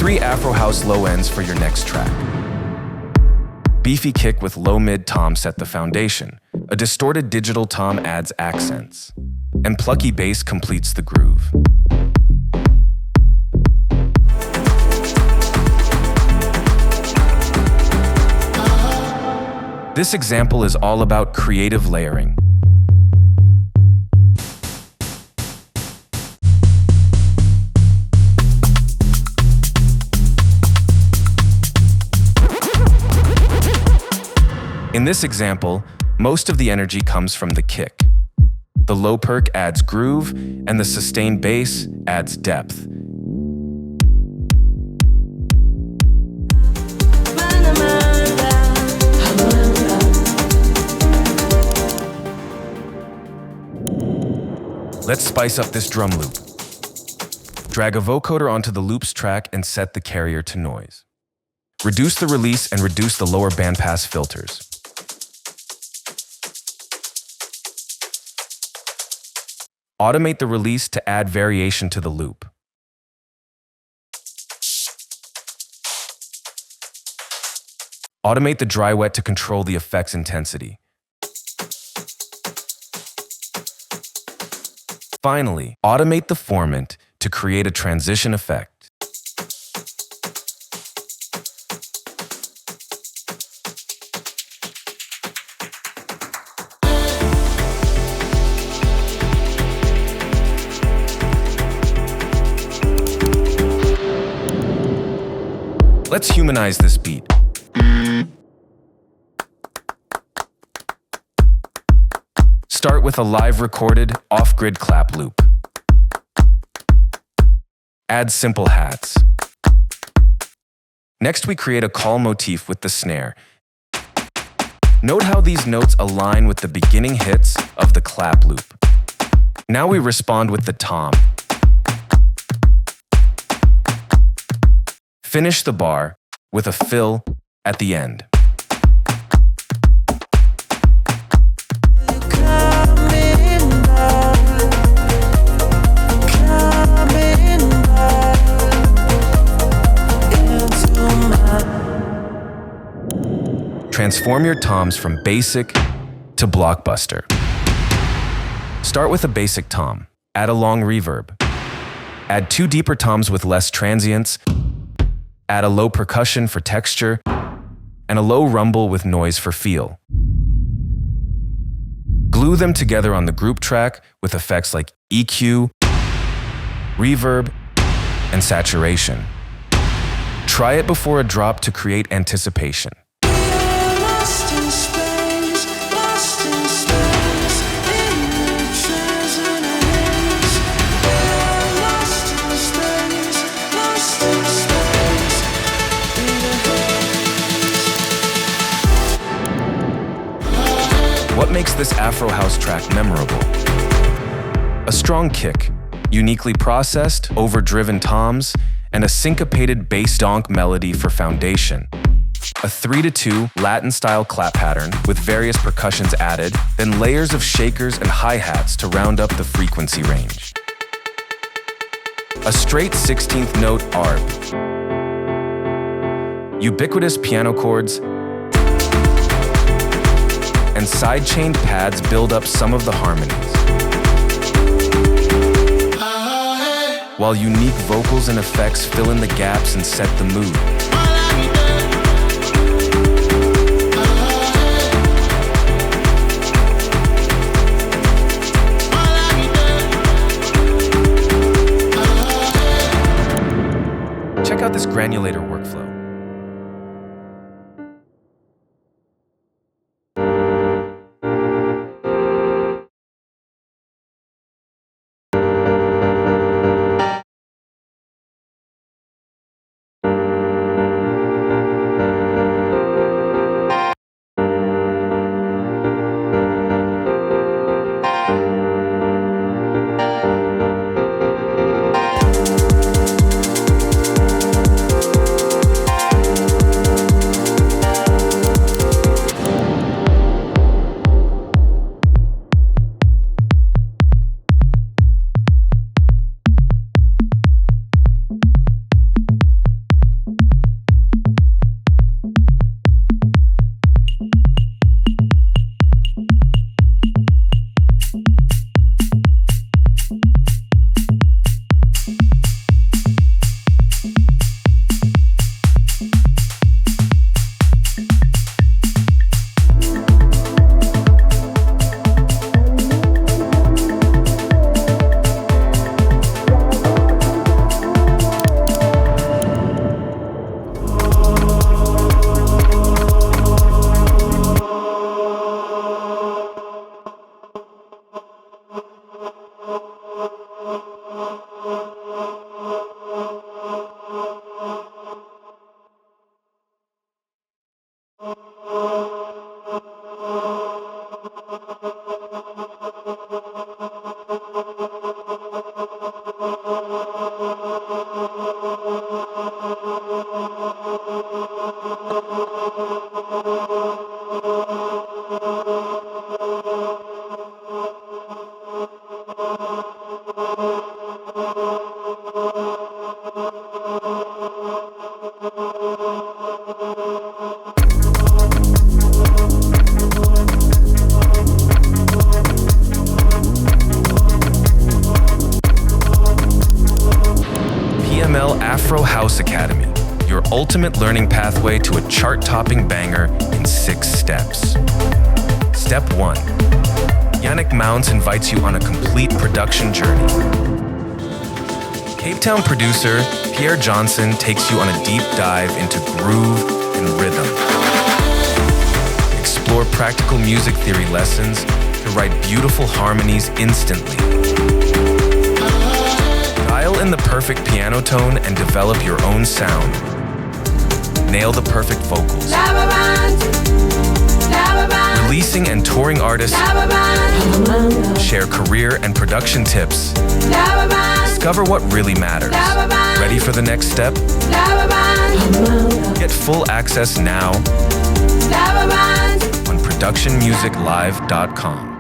3 Afro House low ends for your next track. Beefy kick with low-mid tom set the foundation. A distorted digital tom adds accents. And plucky bass completes the groove. This example is all about creative layering. In this example, most of the energy comes from the kick. The low perk adds groove, and the sustained bass adds depth. Let's spice up this drum loop. Drag a vocoder onto the loops track and set the carrier to noise. Reduce the release and reduce the lower bandpass filters. Automate the release to add variation to the loop. Automate the dry wet to control the effect's intensity. Finally, automate the formant to create a transition effect. Let's humanize this beat. Start with a live recorded, off-grid clap loop. Add simple hats. Next, we create a call motif with the snare. Note how these notes align with the beginning hits of the clap loop. Now we respond with the tom. Finish the bar with a fill at the end. Transform your toms from basic to blockbuster. Start with a basic tom. Add a long reverb. Add 2 deeper toms with less transients. Add a low percussion for texture, and a low rumble with noise for feel. Glue them together on the group track with effects like EQ, reverb, and saturation. Try it before a drop to create anticipation. What makes this Afro House track memorable? A strong kick, uniquely processed, overdriven toms, and a syncopated bass donk melody for foundation. A 3-2 Latin-style clap pattern with various percussions added, then layers of shakers and hi-hats to round up the frequency range. A straight 16th note arp. Ubiquitous piano chords and side-chained pads build up some of the harmonies. While unique vocals and effects fill in the gaps and set the mood. Check out this Granulator workflow. Afro House Academy, your ultimate learning pathway to a chart-topping banger in 6 steps. Step 1. Yannick Mounts invites you on a complete production journey. Cape Town producer Pierre Johnson takes you on a deep dive into groove and rhythm. Explore practical music theory lessons to write beautiful harmonies instantly. Dial in the perfect piano tone and develop your own sound. Nail the perfect vocals. Releasing and touring artists. Share career and production tips. Discover what really matters. Ready for the next step? Get full access now on productionmusiclive.com.